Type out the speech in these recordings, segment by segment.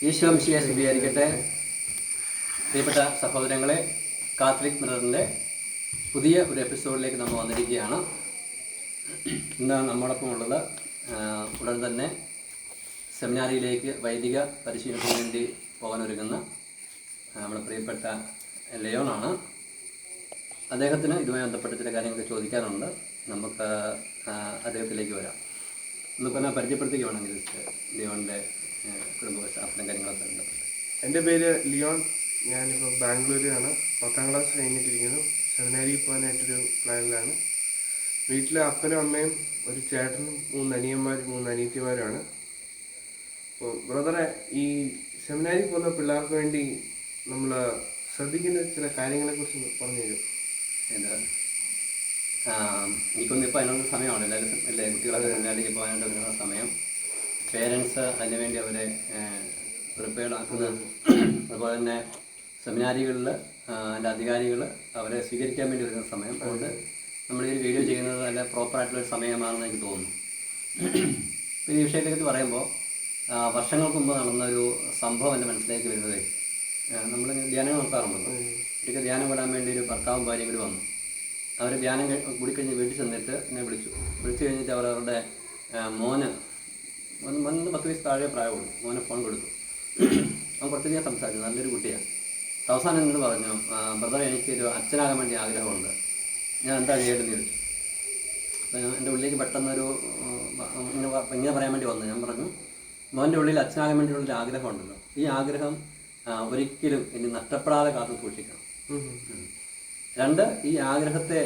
ഈശോ മിശിഹായെ സ്തുതിയായിരിക്കട്ടെ. പ്രിയപ്പെട്ട സഹോദരങ്ങളെ, കാത്തലിക് മിററിൻ്റെ പുതിയ ഒരു എപ്പിസോഡിലേക്ക് നമ്മൾ വന്നിരിക്കുകയാണ്. ഇന്ന് നമ്മോടൊപ്പം ഉള്ളത് ഉടൻ തന്നെ സെമിനാരിയിലേക്ക് വൈദിക പരിശീലനത്തിന് വേണ്ടി പോകാനൊരുങ്ങുന്ന നമ്മുടെ പ്രിയപ്പെട്ട ലിയോണാണ്. അദ്ദേഹത്തിന് ഇതുമായി ബന്ധപ്പെട്ട ചില കാര്യങ്ങളൊക്കെ ചോദിക്കാനുണ്ട്. നമുക്ക് അദ്ദേഹത്തിലേക്ക് വരാം. നമുക്കൊന്ന് പരിചയപ്പെടുത്തുകയാണെങ്കിൽ ലിയോണിൻ്റെ കുടുംബപശ്ചാത്തലം കാര്യങ്ങളൊക്കെ ഉണ്ട്. എൻ്റെ പേര് ലിയോൺ. ഞാനിപ്പോൾ ബാംഗ്ലൂരിലാണ്. 10ാം ക്ലാസ് കഴിഞ്ഞിട്ടിരിക്കുന്നു. സെമിനാരിയിൽ പോകാനായിട്ടൊരു പ്ലാനിലാണ്. വീട്ടിൽ അപ്പനും അമ്മയും ഒരു ചേട്ടനും 3 അനിയന്മാരും 3 അനിയത്തിമാരുമാണ്. അപ്പോൾ ബ്രദറെ, ഈ സെമിനാരിയിൽ പോകുന്ന പിള്ളേർക്ക് വേണ്ടി നമ്മൾ ശ്രദ്ധിക്കുന്ന ചില കാര്യങ്ങളെക്കുറിച്ച് പറഞ്ഞു തരും. എനിക്കൊന്നും ഇപ്പോൾ അതിനുള്ള സമയമാണ്. എല്ലാവരും അല്ലേ, കുട്ടികളൊക്കെ സെമിനാരിലേക്ക് പോകാനായിട്ട് വരുന്ന സമയം. പേരൻസ് അതിനുവേണ്ടി അവരെ പ്രിപ്പയർഡ് ആക്കുന്നത്. അതുപോലെ തന്നെ സെമിനാരികളിൽ അതിൻ്റെ അധികാരികൾ അവരെ സ്വീകരിക്കാൻ വേണ്ടി വരുന്ന സമയം. അതുകൊണ്ട് നമ്മൾ ഈ വീഡിയോ ചെയ്യുന്നത് നല്ല പ്രോപ്പറായിട്ടുള്ളൊരു സമയമാണെന്ന് എനിക്ക് തോന്നുന്നു. ഈ വിഷയത്തെക്കുറിച്ച് പറയുമ്പോൾ വർഷങ്ങൾക്ക് മുമ്പ് നടന്നൊരു സംഭവം എൻ്റെ മനസ്സിലേക്ക് വരുന്നത്, നമ്മൾ ധ്യാനം നോക്കാറുണ്ടല്ലോ. ഒരിക്കൽ ധ്യാനം വിടാൻ വേണ്ടി ഒരു ഭർത്താവും ഭാര്യയും കൂടി വന്നു. അവർ ധ്യാനം കൂടിക്കഴിഞ്ഞ് വീട്ടിൽ ചെന്നിട്ട് എന്നെ വിളിച്ചു കഴിഞ്ഞിട്ട് അവരുടെ മോന് 10 വയസ്സ് താഴെ പ്രായമുള്ളൂ. മോനെ ഫോൺ കൊടുത്തു. അവൻ കുറച്ചധികം സംസാരിച്ചു. നല്ലൊരു കുട്ടിയാണ്. അവസാനം എന്നോട് പറഞ്ഞു, ബ്രദർ, എനിക്കൊരു അച്ഛനാകാൻ വേണ്ടി ആഗ്രഹമുണ്ട്. ഞാൻ എന്താ ചെയ്യേണ്ടതെന്ന് ചോദിച്ചു. അപ്പോൾ എൻ്റെ ഉള്ളിലേക്ക് പെട്ടെന്നൊരു ഇങ്ങനെ പറയാൻ വേണ്ടി വന്നു. ഞാൻ പറഞ്ഞു, മോൻ്റെ ഉള്ളിൽ അച്ഛനാകാൻ വേണ്ടിയുള്ളൊരു ആഗ്രഹമുണ്ടല്ലോ, ഈ ആഗ്രഹം ഒരിക്കലും ഇനി നഷ്ടപ്പെടാതെ കാത്തു സൂക്ഷിക്കണം. 2, ഈ ആഗ്രഹത്തെ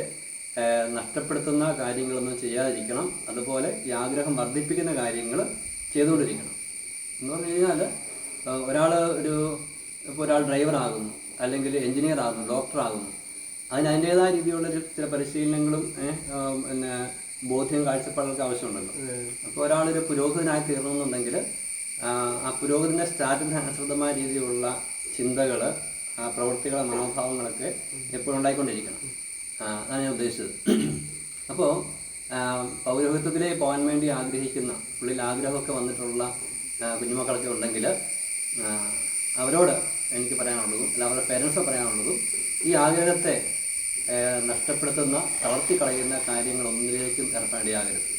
നഷ്ടപ്പെടുത്തുന്ന കാര്യങ്ങളൊന്നും ചെയ്യാതിരിക്കണം. അതുപോലെ ഈ ആഗ്രഹം വർദ്ധിപ്പിക്കുന്ന കാര്യങ്ങൾ ചെയ്തുകൊണ്ടിരിക്കണം. എന്ന് പറഞ്ഞു കഴിഞ്ഞാൽ ഒരാൾ ഡ്രൈവറാകുന്നു, അല്ലെങ്കിൽ എൻജിനീയർ ആകുന്നു, ഡോക്ടറാകുന്നു. അതിൻ്റേതായ രീതിയിലുള്ളൊരു ചില പരിശീലനങ്ങളും പിന്നെ ബോധ്യം കാഴ്ചപ്പാടുകൾക്ക് ആവശ്യമുണ്ടല്ലോ. അപ്പോൾ ഒരാളൊരു പുരോഹിതനായി തീർണമെന്നുണ്ടെങ്കിൽ ആ പുരോഹിതൻ്റെ സ്റ്റാറ്റസിന് അനുസൃതമായ രീതിയിലുള്ള ചിന്തകൾ, പ്രവൃത്തികളെ, മനോഭാവങ്ങളൊക്കെ എപ്പോഴും ഉണ്ടായിക്കൊണ്ടിരിക്കണം. അതാണ് ഞാൻ ഉദ്ദേശിച്ചത്. അപ്പോൾ പൗരോഹിത്യത്തിലേക്ക് പോകാൻ വേണ്ടി ആഗ്രഹിക്കുന്ന, ഉള്ളിൽ ആഗ്രഹമൊക്കെ വന്നിട്ടുള്ള കുഞ്ഞുമക്കളൊക്കെ ഉണ്ടെങ്കിൽ അവരോട് എനിക്ക് പറയാനുള്ളതും, അല്ല അവരുടെ പേരൻസ് പറയാനുള്ളതും, ഈ ആഗ്രഹത്തെ നഷ്ടപ്പെടുത്തുന്ന, തളർത്തിക്കളയുന്ന കാര്യങ്ങളൊന്നിലേക്കും ഏർപ്പെടേണ്ടിയാകരുത്.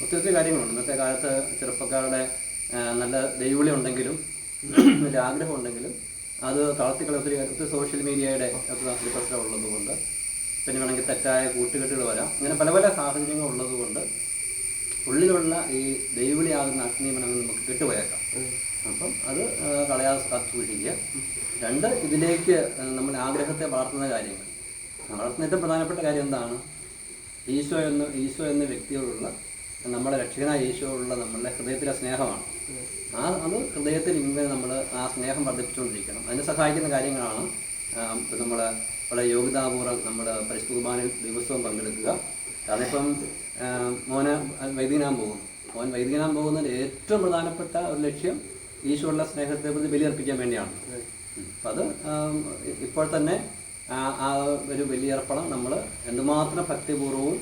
ഒത്തിരി കാര്യങ്ങളുണ്ട്. ഇന്നത്തെ കാലത്ത് ചെറുപ്പക്കാരുടെ നല്ല ദൈവവിളി ഉണ്ടെങ്കിലും, നല്ല ആഗ്രഹം ഉണ്ടെങ്കിലും, അത് തളർത്തിക്കളയ ഒത്തിരി സോഷ്യൽ മീഡിയയുടെ ഒക്കെ പ്രശ്നം ഉള്ളതുകൊണ്ട്, പിന്നെ വേണമെങ്കിൽ തെറ്റായ കൂട്ടുകെട്ടുകൾ വരാം. ഇങ്ങനെ പല പല സാഹചര്യങ്ങൾ ഉള്ളതുകൊണ്ട് ഉള്ളിലുള്ള ഈ ദൈവവിളിയാകുന്ന അഗ്നിമനം നമുക്ക് കെട്ടുപോയേക്കാം. അപ്പം അത് കളയാതെ കാത്തു സൂക്ഷിക്കുക. 2, ഇതിലേക്ക് നമ്മുടെ ആഗ്രഹത്തെ വളർത്തുന്ന കാര്യങ്ങൾ. വളർത്തുന്ന ഏറ്റവും പ്രധാനപ്പെട്ട കാര്യം എന്താണ്? ഈശോ എന്ന വ്യക്തിയോടുള്ള, നമ്മുടെ രക്ഷകനായ ഈശോയോടുള്ള നമ്മളുടെ ഹൃദയത്തിലെ സ്നേഹമാണ്. അത് ഹൃദയത്തിൽ ഇങ്ങനെ നമ്മൾ ആ സ്നേഹം വർദ്ധിപ്പിച്ചുകൊണ്ടിരിക്കണം. അതിനെ സഹായിക്കുന്ന കാര്യങ്ങളാണ് നമ്മൾ വളരെ യോഗ്യതാപൂർവ്വം നമ്മൾ പരിശുദ്ധ കുർബാനയിൽ ദിവസവും പങ്കെടുക്കുക. അതിപ്പം മോന് വൈദികനാൻ പോകുന്നു. മോൻ വൈദികനാൻ പോകുന്നതിൽ ഏറ്റവും പ്രധാനപ്പെട്ട ഒരു ലക്ഷ്യം ഈശോയുള്ള സ്നേഹത്തെ പ്രതി ബലിയർപ്പിക്കാൻ വേണ്ടിയാണ്. അപ്പം അത് ഇപ്പോൾ തന്നെ ആ ഒരു ബലിയർപ്പണം നമ്മൾ എന്തുമാത്രം ഭക്തിപൂർവ്വവും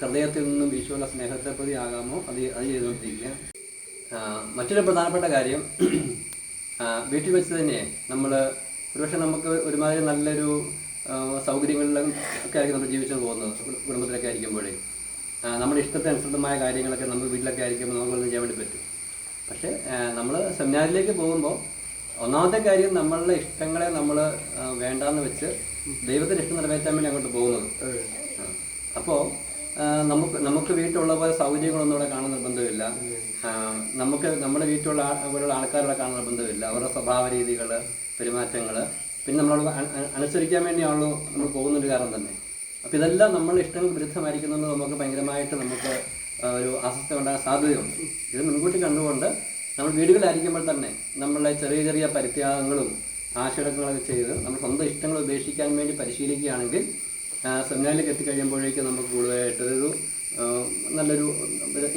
ഹൃദയത്തിൽ നിന്നും ഈശോയുള്ള സ്നേഹത്തെ പ്രതി ആകാമോ അത് ചെയ്തുകൊണ്ടിരിക്കുക. മറ്റൊരു പ്രധാനപ്പെട്ട കാര്യം, വീട്ടിൽ വെച്ച് തന്നെ നമ്മൾ ഒരുപക്ഷെ നമുക്ക് ഒരുമാതിരി നല്ലൊരു സൗകര്യങ്ങളിലും ഒക്കെ ആയിരിക്കും നമ്മൾ ജീവിച്ചു പോകുന്നത്. കുടുംബത്തിലൊക്കെ ആയിരിക്കുമ്പോഴേ നമ്മുടെ ഇഷ്ടത്തിനനുസൃതമായ കാര്യങ്ങളൊക്കെ നമ്മൾ വീട്ടിലൊക്കെ ആയിരിക്കുമ്പോൾ നമുക്കൊന്നും ചെയ്യാൻ വേണ്ടി പറ്റും. പക്ഷേ നമ്മൾ സെമിനാരിലേക്ക് പോകുമ്പോൾ ഒന്നാമത്തെ കാര്യം, നമ്മളുടെ ഇഷ്ടങ്ങളെ നമ്മൾ വേണ്ടാന്ന് വെച്ച് ദൈവത്തിൻ്റെ ഇഷ്ടം നിറവേറ്റാൻ വേണ്ടി അങ്ങോട്ട് പോകുന്നത്. അപ്പോൾ നമുക്ക് വീട്ടിലുള്ള പോലെ സൗകര്യങ്ങളൊന്നും ഇവിടെ കാണാൻ നിർബന്ധമില്ല. നമ്മുടെ വീട്ടിലുള്ള ആൾക്കാരുടെ കാണാൻ നിർബന്ധമില്ല. അവരുടെ സ്വഭാവ രീതികൾ, പെരുമാറ്റങ്ങൾ, പിന്നെ നമ്മളോട് അനുസരിക്കാൻ വേണ്ടിയാണല്ലോ നമ്മൾ പോകുന്നൊരു കാരണം തന്നെ. അപ്പോൾ ഇതെല്ലാം നമ്മളുടെ ഇഷ്ടങ്ങൾക്ക് വിരുദ്ധമായിരിക്കുന്നത് നമുക്ക് ഭയങ്കരമായിട്ട് നമുക്ക് ഒരു അസ്വസ്ഥ ഉണ്ടാകാൻ സാധ്യതയുണ്ട്. ഇത് മുൻകൂട്ടി കണ്ടുകൊണ്ട് നമ്മൾ വീടുകളിലായിരിക്കുമ്പോൾ തന്നെ നമ്മളുടെ ചെറിയ ചെറിയ പരിത്യാഗങ്ങളും ആശയങ്ങളൊക്കെ ചെയ്ത് നമ്മൾ സ്വന്തം ഇഷ്ടങ്ങൾ ഉപേക്ഷിക്കാൻ വേണ്ടി പരിശീലിക്കുകയാണെങ്കിൽ സെമിനാറിലേക്ക് എത്തിക്കഴിയുമ്പോഴേക്കും നമുക്ക് കൂടുതലായിട്ടൊരു നല്ലൊരു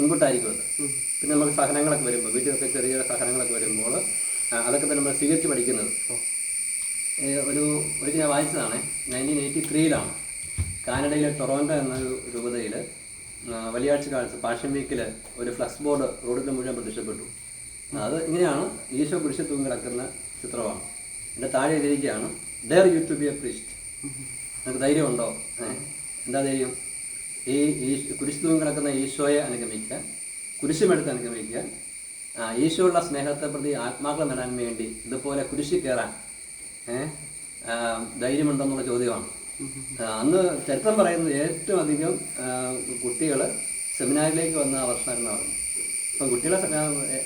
ഇൻപുട്ടായിരിക്കും അത്. പിന്നെ നമുക്ക് സഹനങ്ങളൊക്കെ വരുമ്പോൾ, വീട്ടിലൊക്കെ ചെറിയ സഹനങ്ങളൊക്കെ വരുമ്പോൾ അതൊക്കെ തന്നെ നമ്മൾ സ്വീകരിച്ച് പഠിക്കുന്നത്. ഒരിക്കൽ ഞാൻ വായിച്ചതാണ്. 1983 കാനഡയിലെ ടൊറോണ്ടോ എന്നൊരു രൂപതയിൽ വലിയാഴ്ച കാലത്ത് പാഷൻ വീക്കിൽ ഒരു ഫ്ലക്സ് ബോർഡ് റോഡിൽ മുഴുവൻ പ്രത്യക്ഷപ്പെട്ടു. അത് ഇങ്ങനെയാണ് ഈശോ കുരിശിൽ തൂങ്ങി കിടക്കുന്ന ചിത്രമാണ്. എൻ്റെ താഴെ എഴുതിയിരിക്കുകയാണ് dare you to be a priest. നിങ്ങൾക്ക് ധൈര്യമുണ്ടോ? എന്താ ധൈര്യം? ഈ കുരിശ് തൂങ്ങി കിടക്കുന്ന ഈശോയെ അനുഗമിക്കാൻ, കുരിശുമെടുത്ത് അനുഗമിക്കാൻ, ഈശോയുള്ള സ്നേഹത്തെ പ്രതി ആത്മാക്കൾ നേടാൻ വേണ്ടി ഇതുപോലെ കുരിശിൽ കയറാൻ ധൈര്യമുണ്ടെന്നുള്ള ചോദ്യമാണ്. അന്ന് ചരിത്രം പറയുന്നത് ഏറ്റവും അധികം കുട്ടികൾ സെമിനാരിലേക്ക് വന്ന വർഷമായിരുന്നു പറഞ്ഞു. അപ്പം കുട്ടികളെ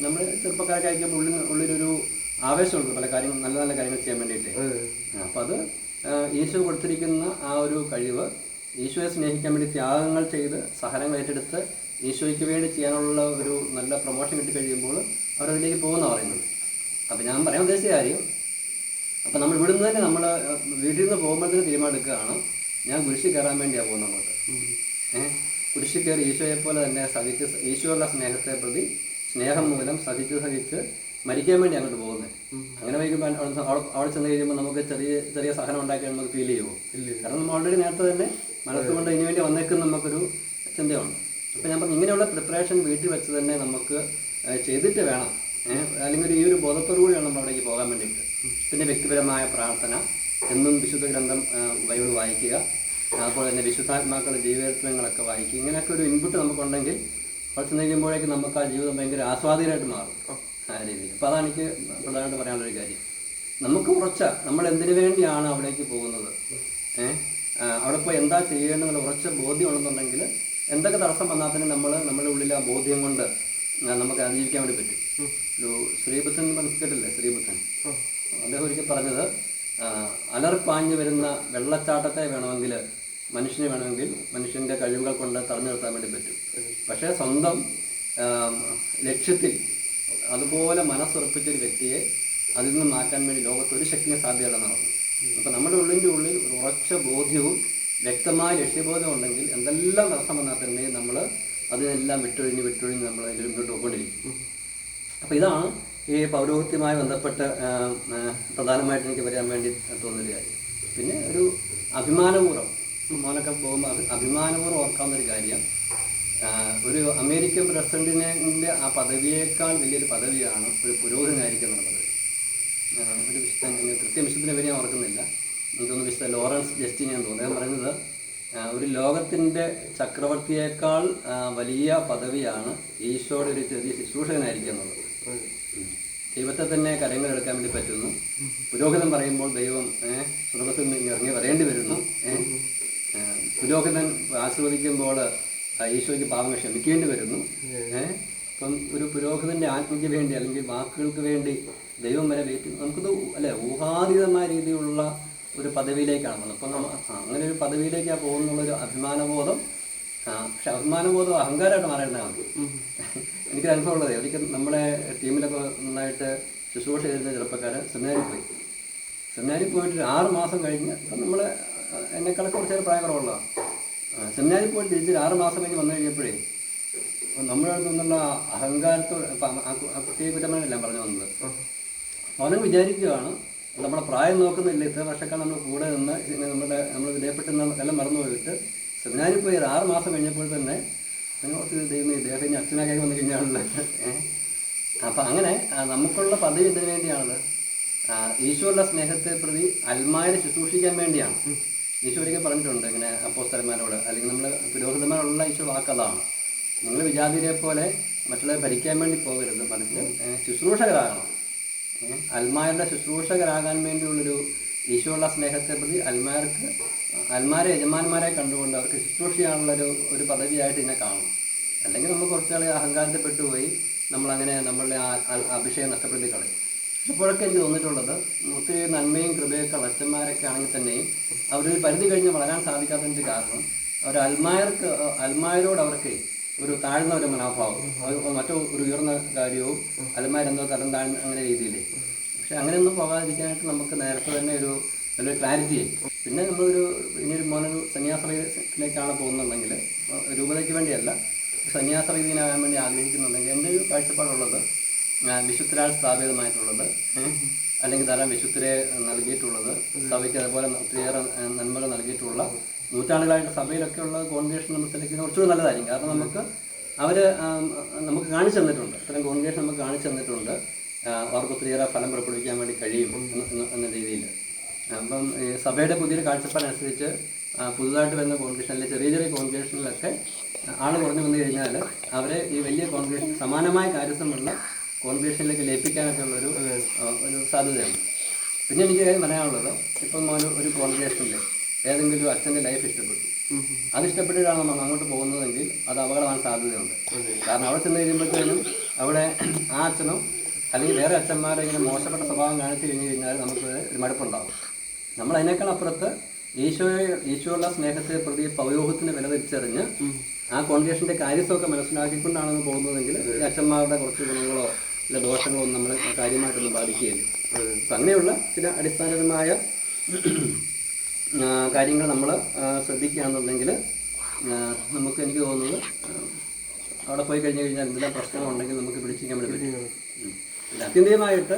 നമ്മൾ ചെറുപ്പക്കാരൊക്കെ അയക്കുമ്പോൾ ഉള്ളിലൊരു ആവേശമുണ്ട് പല കാര്യങ്ങൾ, നല്ല നല്ല കാര്യങ്ങൾ ചെയ്യാൻ വേണ്ടിയിട്ട്. അപ്പം അത് ഈശോ കൊടുത്തിരിക്കുന്ന ആ ഒരു കഴിവ്, ഈശോയെ സ്നേഹിക്കാൻ വേണ്ടി ത്യാഗങ്ങൾ ചെയ്ത് സഹനങ്ങൾ ഏറ്റെടുത്ത് ഈശോയ്ക്ക് വേണ്ടി ചെയ്യാനുള്ള ഒരു നല്ല പ്രൊമോഷൻ കിട്ടിക്കഴിയുമ്പോൾ അവരതിലേക്ക് പോകുന്ന പറയുന്നത്. അപ്പം ഞാൻ പറയാൻ ഉദ്ദേശിച്ച കാര്യം, അപ്പം നമ്മൾ ഇവിടുന്ന് തന്നെ നമ്മൾ വീട്ടിൽ നിന്ന് പോകുമ്പോഴത്തേന് തീരുമാനമെടുക്കുകയാണ്, ഞാൻ കുരിശിൽ കയറാൻ വേണ്ടിയാണ് പോകുന്നത് അങ്ങോട്ട്. കുരിശിൽ കയറി ഈശോയെ പോലെ തന്നെ സഹിച്ച്, ഈശോയുള്ള സ്നേഹത്തെ പ്രതി സ്നേഹം മൂലം സഹിച്ച് മരിക്കാൻ വേണ്ടി അങ്ങോട്ട് പോകുന്നത്. അങ്ങനെ വൈകുമ്പോൾ അവിടെ ചെന്ന് കഴിയുമ്പോൾ നമുക്ക് ചെറിയ ചെറിയ സഹനം ഉണ്ടാക്കി നമുക്ക് ഫീൽ ചെയ്യുമോ? കാരണം നമ്മൾ ഓൾറെഡി നേരത്തെ തന്നെ മനസ്സുകൊണ്ട് ഇതിനു വേണ്ടി വന്നേക്കും നമുക്കൊരു ചിന്തയുണ്ട്. അപ്പം ഞാൻ പറഞ്ഞു, ഇങ്ങനെയുള്ള പ്രിപ്പറേഷൻ വീട്ടിൽ വെച്ച് തന്നെ നമുക്ക് ചെയ്തിട്ട് വേണം, അല്ലെങ്കിൽ ഈ ഒരു ബോധത്തോടു കൂടിയാണ് നമ്മൾ അവിടേക്ക് പോകാൻ വേണ്ടിയിട്ട്. പിന്നെ വ്യക്തിപരമായ പ്രാർത്ഥന, എന്നും വിശുദ്ധ ഗ്രന്ഥം ബൈബിൾ വായിക്കുക, അതുപോലെ തന്നെ വിശുദ്ധാത്മാക്കളുടെ ജീവചരിത്രങ്ങളൊക്കെ വായിക്കുക. ഇങ്ങനെയൊക്കെ ഒരു ഇൻപുട്ട് നമുക്കുണ്ടെങ്കിൽ കുറച്ച് നീങ്ങുമ്പോഴേക്കും നമുക്ക് ആ ജീവിതം ഭയങ്കര ആസ്വാദികരമായിട്ട് മാറും ആ രീതിയിൽ. അപ്പോൾ അതാണ് എനിക്ക് പ്രധാനമായിട്ട് പറയാനുള്ളൊരു കാര്യം. നമുക്ക് നമ്മൾ എന്തിനു വേണ്ടിയാണ് അവിടേക്ക് പോകുന്നത്, അവിടെ പോയി എന്താ ചെയ്യേണ്ടതെന്നുള്ള ഉറച്ച ബോധ്യം ഉണ്ടെന്നുണ്ടെങ്കിൽ എന്തൊക്കെ തടസ്സം വന്നാൽ തന്നെ നമ്മുടെ ഉള്ളിൽ ആ ബോധ്യം കൊണ്ട് നമുക്ക് അതിജീവിക്കാൻ വേണ്ടി പറ്റും. ഒരു ശ്രീബുദ്ധൻ കേട്ടില്ലേ? ശ്രീബുദ്ധൻ അദ്ദേഹം ഒരിക്കൽ പറഞ്ഞത്, അലർപ്പാഞ്ഞു വരുന്ന വെള്ളച്ചാട്ടത്തെ മനുഷ്യനെ മനുഷ്യൻ്റെ കഴിവുകൾ കൊണ്ട് തടഞ്ഞു നിർത്താൻ വേണ്ടി പറ്റും. പക്ഷേ സ്വന്തം ലക്ഷ്യത്തിൽ അതുപോലെ മനസ്സുറപ്പിച്ചൊരു വ്യക്തിയെ അതിൽ നിന്ന് മാറ്റാൻ വേണ്ടി ലോകത്തൊരു ശക്തിയും സാധ്യമല്ലെന്ന് പറഞ്ഞു. അപ്പം നമ്മുടെ ഉള്ളിൽ ഒരു ഉറച്ച ബോധ്യവും വ്യക്തമായ ലക്ഷ്യബോധം ഉണ്ടെങ്കിൽ എന്തെല്ലാം തടസ്സം വന്നാൽ തന്നെ നമ്മൾ അതിനെല്ലാം വിട്ടൊഴിഞ്ഞ് നമ്മൾ അതിൽ മുന്നോട്ട് പോയിക്കൊണ്ടിരിക്കും. അപ്പോൾ ഇതാണ് ഈ പൗരോഹിത്യവുമായി ബന്ധപ്പെട്ട് പ്രധാനമായിട്ട് എനിക്ക് പറയാൻ വേണ്ടി തോന്നുന്നൊരു കാര്യം. പിന്നെ ഒരു അഭിമാനപൂർവ്വം മോനൊക്കെ പോകുമ്പോൾ അഭിമാനപൂർവ്വം ഓർക്കാവുന്നൊരു കാര്യം, ഒരു അമേരിക്കൻ പ്രസിഡന്റിൻ്റെ ആ പദവിയേക്കാൾ വലിയൊരു പദവിയാണ് ഒരു പുരോഹിതനായിരിക്കുന്ന പദവി. ഒരു വിശുദ്ധൻ, കൃത്യം വിശുദ്ധനെ പേര് ഞാൻ ഓർക്കുന്നില്ല, എനിക്കൊന്ന് വിശുദ്ധ ലോറൻസ് ജസ്റ്റിനെന്ന് തോന്നുന്നു. അദ്ദേഹം പറയുന്നത്, ഒരു ലോകത്തിൻ്റെ ചക്രവർത്തിയേക്കാൾ വലിയ പദവിയാണ് ഈശോയുടെ ഒരു ചെറിയ ശുശ്രൂഷകനായിരിക്കുക എന്നുള്ളത്. ദൈവത്തെ തന്നെ കരങ്ങളെടുക്കാൻ വേണ്ടി പറ്റുന്നു. പുരോഹിതൻ പറയുമ്പോൾ ദൈവം സ്വർഗത്തിൽ നിന്ന് ഇറങ്ങി വരേണ്ടി വരുന്നു. പുരോഹിതൻ ആസ്വദിക്കുമ്പോൾ ഈശോയ്ക്ക് പാപങ്ങൾ ക്ഷമിക്കേണ്ടി വരുന്നു. അപ്പം ഒരു പുരോഹിതൻ്റെ ആത്മയ്ക്ക് വേണ്ടി അല്ലെങ്കിൽ വാക്കുകൾക്ക് വേണ്ടി ദൈവം വരെ നമുക്കത് ഊഹാതീതമായ രീതിയിലുള്ള ഒരു പദവിയിലേക്കാണ് വന്നത്. അപ്പം അങ്ങനെ ഒരു പദവിയിലേക്കാണ് പോകുന്നുള്ളൊരു അഭിമാനബോധം. പക്ഷെ അഭിമാനബോധം അഹങ്കാരമായിട്ട് മാറേണ്ടതാണ്. എനിക്കൊരു അനുഭവം ഉള്ളത്, ഒരിക്കൽ നമ്മുടെ ടീമിലൊക്കെ നന്നായിട്ട് ശുശ്രൂഷ ചെയ്തിരുന്ന ചെറുപ്പക്കാർ സെമിനാരിൽ പോയിട്ട് 6 മാസം കഴിഞ്ഞ്, അപ്പം നമ്മൾ എന്നെക്കാളൊക്കെ കുറച്ചേറെ പ്രായക്കുറവുള്ളതാണ്. സെമിനാരിൽ പോയിട്ട് തിരിച്ച് 6 മാസം കഴിഞ്ഞ് വന്നു കഴിഞ്ഞപ്പോഴേ നമ്മുടെ അടുത്ത് നിന്നുള്ള അഹങ്കാരത്തോട് ആ കുട്ടിയെ കുറ്റമാണെല്ലാം പറഞ്ഞു വന്നത്. അവനും വിചാരിക്കുകയാണ്, നമ്മുടെ പ്രായം നോക്കുന്നില്ല, ഇത്ര വർഷക്കാലം നമ്മൾ കൂടെ നിന്ന് നമ്മൾ വിധേയപ്പെട്ടുന്ന എല്ലാം മറന്നു പോയിട്ട് സെമിനാരിൽ പോയി 6 മാസം കഴിഞ്ഞപ്പോൾ തന്നെ ദൈവം ഇദ്ദേഹം ഇനി അച്ഛനാക്കി വന്നു കഴിഞ്ഞാണല്ലോ. അപ്പം അങ്ങനെ നമുക്കുള്ള പദവി എന്തിനു വേണ്ടിയാണത്? ഈശോയുള്ള സ്നേഹത്തെ പ്രതി അൽമാരെ ശുശ്രൂഷിക്കാൻ വേണ്ടിയാണ്. ഈശോ ഒരിക്കൽ പറഞ്ഞിട്ടുണ്ട് ഇങ്ങനെ അപ്പോസ്തലന്മാരോട്, അല്ലെങ്കിൽ നമ്മൾ പുരോഹിതന്മാരുള്ള ഈശോ വാക്കതാണ്, നിങ്ങൾ വിജാതിരെ പോലെ മറ്റുള്ളവരെ ഭരിക്കാൻ വേണ്ടി പോകരുത്, മറിച്ച് ശുശ്രൂഷകരാകണം. അൽമാരുടെ ശുശ്രൂഷകരാകാൻ വേണ്ടിയുള്ളൊരു ഈശോയുള്ള സ്നേഹത്തെ പ്രതി അൽമാരെ യജമാന്മാരെ കണ്ടുകൊണ്ട് അവർക്ക് ശുശ്രൂഷ ചെയ്യാനുള്ളൊരു പദവിയായിട്ട് ഇതിനെ കാണും. അല്ലെങ്കിൽ നമ്മൾ കുറച്ചാളെ അഹങ്കാരത്തിൽപ്പെട്ടുപോയി നമ്മളങ്ങനെ നമ്മളുടെ അഭിഷേകം നഷ്ടപ്പെടുത്തി കളയും. അപ്പോഴൊക്കെ എനിക്ക് തോന്നിയിട്ടുള്ളത്, ഒത്തിരി നന്മയും കൃപയൊക്കെ അച്ഛന്മാരൊക്കെ ആണെങ്കിൽ തന്നെയും അവരൊരു പരിധി കഴിഞ്ഞ് വളരാൻ സാധിക്കാത്തതിൻ്റെ കാരണം അൽമാരോട് അവർക്ക് ഒരു താഴ്ന്ന ഒരു മനോഭാവം, മറ്റോ ഒരു ഉയർന്ന കാര്യവും അൽമാരെന്തോ തരം താഴ്ന്ന അങ്ങനെ രീതിയിൽ. പക്ഷെ അങ്ങനെയൊന്നും പോകാതിരിക്കാനായിട്ട് നമുക്ക് നേരത്തെ തന്നെ നല്ലൊരു ക്ലാരിറ്റി. പിന്നെ നമ്മളൊരു ഇനിയൊരു മോനൊരു സന്യാസത്തിലേക്കാണ് പോകുന്നുണ്ടെങ്കിൽ, രൂപതയ്ക്ക് വേണ്ടിയല്ല, സന്യാസ രീതിയിലാകാൻ വേണ്ടി ആഗ്രഹിക്കുന്നുണ്ടെങ്കിൽ, എൻ്റെ ഒരു കാഴ്ചപ്പാടുള്ളത് വിശുദ്ധരാൽ സ്ഥാപിതമായിട്ടുള്ളത്, അല്ലെങ്കിൽ ധാരാളം വിശുദ്ധരെ നൽകിയിട്ടുള്ളത്, സഭയ്ക്ക് അതുപോലെ ഒത്തിരിയേറെ നന്മകൾ നൽകിയിട്ടുള്ള നൂറ്റാണ്ടുകളായിട്ട് സഭയിലൊക്കെ ഉള്ള കോൺഗ്രേഷൻ നമ്മൾ സെലക്ട് ചെയ്യുന്നത് കുറച്ചുകൂടി നല്ലതായിരിക്കും. കാരണം നമുക്ക് അവർ നമുക്ക് കാണിച്ചു തന്നിട്ടുണ്ട്, ഇത്തരം കോൺഗ്രേഷൻ നമുക്ക് കാണിച്ചു തന്നിട്ടുണ്ട്, അവർക്ക് ഒത്തിരിയേറെ ഫലം പുറപ്പെടുവിക്കാൻ വേണ്ടി കഴിയും എന്ന രീതിയിൽ. അപ്പം ഈ സഭയുടെ പുതിയൊരു കാഴ്ചപ്പാടനുസരിച്ച് പുതുതായിട്ട് വരുന്ന കോൺഗ്രേഷനിലെ ചെറിയ ചെറിയ കോൺഗ്രേഷനിലൊക്കെ ആൾ കുറഞ്ഞു വന്നു കഴിഞ്ഞാൽ അവരെ ഈ വലിയ കോൺഗ്രേഷൻ സമാനമായ കാര്യസമുള്ള കോൺഗ്രേഷനിലേക്ക് ലയിപ്പിക്കാനൊക്കെ ഉള്ളൊരു സാധ്യതയുണ്ട്. പിന്നെ എനിക്ക് കാര്യം പറയാനുള്ളത്, ഇപ്പം ഒരു കോൺഗ്രേഷനിൽ ഏതെങ്കിലും അച്ഛൻ്റെ ലൈഫ് ഇഷ്ടപ്പെട്ടു, അത് ഇഷ്ടപ്പെട്ടിട്ടാണ് നമ്മൾ അങ്ങോട്ട് പോകുന്നതെങ്കിൽ അത് അപകടമാകാൻ സാധ്യതയുണ്ട്. കാരണം അവിടെ ചെന്ന് കഴിയുമ്പോഴത്തേനും അവിടെ ആ അച്ഛനോ അല്ലെങ്കിൽ വേറെ അച്ഛന്മാരെ ഇങ്ങനെ മോശപ്പെട്ട സ്വഭാവം കാണിച്ചു കഴിഞ്ഞ് കഴിഞ്ഞാൽ നമുക്ക് ഒരു മടുപ്പുണ്ടാകും. നമ്മൾ അതിനേക്കാൾ അപ്പുറത്ത് ഈശോയുള്ള സ്നേഹത്തെ പ്രതി പൗരോഹത്തിന് വില തിരിച്ചറിഞ്ഞ് ആ കോൺഗ്രേഷൻ്റെ കാര്യസ്ഥമൊക്കെ മനസ്സിലാക്കിക്കൊണ്ടാണ് പോകുന്നതെങ്കിൽ ഈ അച്ഛന്മാരുടെ കുറച്ച് ഗുണങ്ങളോ അല്ല ദോഷങ്ങളോ ഒന്നും നമ്മളെ കാര്യമായിട്ടൊന്നും ബാധിക്കുകയില്ല. അപ്പം അങ്ങനെയുള്ള ചില അടിസ്ഥാനപരമായ കാര്യങ്ങൾ നമ്മൾ ശ്രദ്ധിക്കുകയാണെന്നുണ്ടെങ്കിൽ നമുക്ക്, എനിക്ക് തോന്നുന്നത് അവിടെ പോയി കഴിഞ്ഞ് കഴിഞ്ഞാൽ എന്തെല്ലാം പ്രശ്നങ്ങളുണ്ടെങ്കിൽ നമുക്ക് പിടിച്ചിരിക്കാൻ വേണ്ടി പറ്റും. അത്യന്തികമായിട്ട്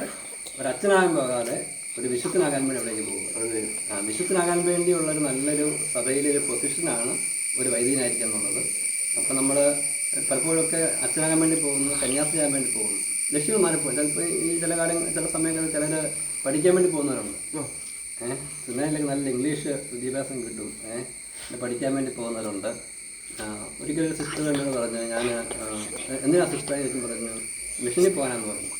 ഒരച്ഛനാകാൻ പോകാതെ ഒരു വിശുദ്ധനാകാൻ വേണ്ടി എവിടേക്ക് പോകുക. വിശുദ്ധനാകാൻ വേണ്ടിയുള്ളൊരു നല്ലൊരു സഭയിലൊരു പൊസിഷനാണ് ഒരു വൈദികനായിരിക്കുക എന്നുള്ളത്. അപ്പം നമ്മൾ പലപ്പോഴൊക്കെ അച്ഛനാകാൻ വേണ്ടി പോകുന്നു, കന്യാസ്ത്രീയാകാൻ വേണ്ടി പോകുന്നു, ലക്ഷ്യം മാറിപ്പോകും. ചിലപ്പോൾ ഈ ചില സമയങ്ങളിൽ ചിലർ പഠിക്കാൻ വേണ്ടി പോകുന്നവരുണ്ട്. ചെന്നൈയിലേക്ക് നല്ല ഇംഗ്ലീഷ് വിദ്യാഭ്യാസം കിട്ടും, പഠിക്കാൻ വേണ്ടി പോകുന്നവരുണ്ട്. ഒരിക്കലും സിസ്റ്റർ എന്നോട് പറഞ്ഞു, ഞാൻ എന്തിനാ സിസ്റ്ററായിരിക്കും പറഞ്ഞു, മിഷനിൽ പോകാനാന്ന് പറഞ്ഞു.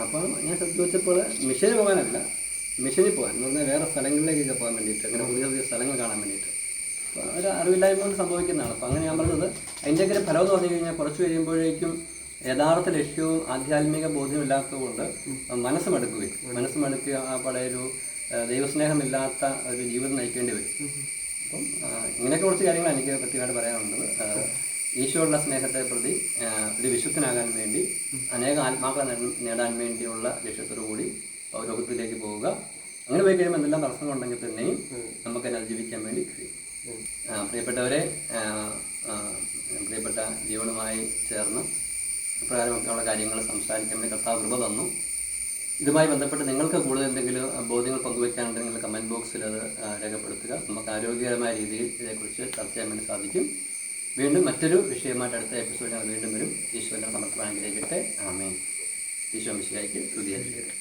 അപ്പം ഞാൻ ചോദിച്ചപ്പോൾ മിഷനിൽ പോകാനല്ല, മിഷനിൽ പോകാൻ എന്ന് പറഞ്ഞാൽ വേറെ സ്ഥലങ്ങളിലേക്കൊക്കെ പോകാൻ വേണ്ടിയിട്ട്, അങ്ങനെ പുതിയ പുതിയ സ്ഥലങ്ങൾ കാണാൻ വേണ്ടിയിട്ട്. അപ്പോൾ ഒരു അറിവില്ലായ്മ കൊണ്ട് സംഭവിക്കുന്നതാണ്. അപ്പം അങ്ങനെ ഞാൻ പറഞ്ഞത് അതിൻ്റെയൊക്കെ ഒരു ഫലം എന്ന് പറഞ്ഞു കഴിഞ്ഞാൽ കുറച്ച് കഴിയുമ്പോഴേക്കും യഥാർത്ഥ ലക്ഷ്യവും ആധ്യാത്മിക ബോധ്യവും ഇല്ലാത്തതുകൊണ്ട് മനസ്സ് മടുക്കുക, ആ പഴയൊരു ദൈവസ്നേഹമില്ലാത്ത ഒരു ജീവിതം നയിക്കേണ്ടി വരും. അപ്പം ഇങ്ങനെയൊക്കെ കുറച്ച് കാര്യങ്ങൾ എനിക്ക് കൃത്യമായിട്ട് പറയാനുള്ളത്. ഈശോയുള്ള സ്നേഹത്തെ പ്രതി ഒരു വിശുദ്ധനാകാൻ വേണ്ടി അനേക ആത്മാക്കളെ നേടാൻ വേണ്ടിയുള്ള ലക്ഷ്യത്തോടു കൂടി പൗരോഹിത്യത്തിലേക്ക് പോവുക. അങ്ങനെ പോയി കഴിയുമ്പോൾ എന്തെല്ലാം തടസ്സങ്ങളുണ്ടെങ്കിൽ തന്നെയും നമുക്കതിനെ അതിജീവിക്കാൻ വേണ്ടി കഴിയും. പ്രിയപ്പെട്ടവരെ, പ്രിയപ്പെട്ട ജീവനുമായി ചേർന്ന് ഇപ്രകാരമൊക്കെയുള്ള കാര്യങ്ങൾ സംസാരിക്കാൻ വേണ്ടി കർത്താവ് കൃപ തന്നു. ഇതുമായി ബന്ധപ്പെട്ട് നിങ്ങൾക്ക് കൂടുതൽ എന്തെങ്കിലും ബോധ്യങ്ങൾ പങ്കുവയ്ക്കാനുണ്ടെങ്കിൽ കമൻറ്റ് ബോക്സിൽ അത് രേഖപ്പെടുത്തുക. നമുക്ക് ആരോഗ്യകരമായ രീതിയിൽ ഇതേക്കുറിച്ച് ചർച്ച ചെയ്യാൻ വേണ്ടി സാധിക്കും. വീണ്ടും മറ്റൊരു വിഷയമായിട്ട് അടുത്ത എപ്പിസോഡിൽ വീണ്ടും വരും. ഈശോ എല്ലാം സമർത്ഥമായിരിക്കട്ടെ. ആമേൻ. ഈശോ മിശിഹായ്ക്ക് സ്തുതിയായിരിക്കട്ടെ.